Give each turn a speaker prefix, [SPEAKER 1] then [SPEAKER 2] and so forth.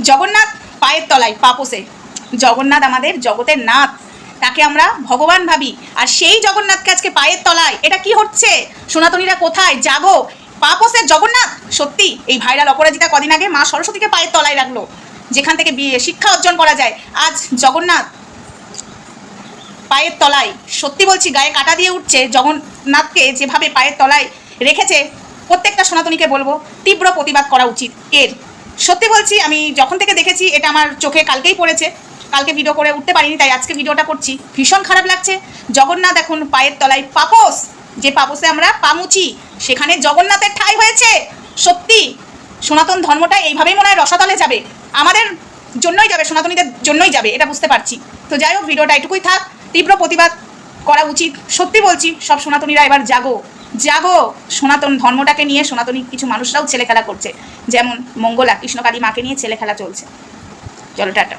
[SPEAKER 1] জগন্নাথ পায়ের তলায় পাপোসে, জগন্নাথ আমাদের জগতের নাথ, তাকে আমরা ভগবান ভাবি, আর সেই জগন্নাথকে আজকে পায়ের তলায়, এটা কি হচ্ছে? সনাতনীরা কোথায়? জাগো, পাপোসের জগন্নাথ। সত্যি এই ভাইরাল অপরাজিতা কদিন আগে মা সরস্বতীকে পায়ের তলায় রাখলো, যেখান থেকে শিক্ষা অর্জন করা যায়। আজ জগন্নাথ পায়ের তলায়, সত্যি বলছি গায়ে কাটা দিয়ে উঠছে। জগন্নাথকে যেভাবে পায়ের তলায় রেখেছে, প্রত্যেকটা সনাতনীকে বলবো তীব্র প্রতিবাদ করা উচিত এর। সত্যি বলছি, আমি যখন থেকে দেখেছি এটা আমার চোখে কালকেই পড়েছে, কালকে ভিডিও করে উঠতে পারিনি, তাই আজকে ভিডিওটা করছি। ভীষণ খারাপ লাগছে। জগন্নাথ এখন পায়ের তলায়, পাপোস, যে পাপোসে আমরা পা মুছি, সেখানে জগন্নাথের ঠাঁই হয়েছে। সত্যি সনাতন ধর্মটা এইভাবেই মনে হয় রসাতলে যাবে, আমাদের জন্যই যাবে, সনাতনীদের জন্যই যাবে, এটা বুঝতে পারছি। তো যাই হোক, ভিডিওটা এটুকুই থাক। তীব্র প্রতিবাদ করা উচিত, সত্যি বলছি। সব সনাতনীরা এবার জাগো, জাগো। সনাতন ধর্মটাকে নিয়ে সনাতনী কিছু মানুষরাও ছেলে খেলা করছে, যেমন মঙ্গলা কৃষ্ণকালী মাকে নিয়ে ছেলে খেলা চলছে। চলো টাটা।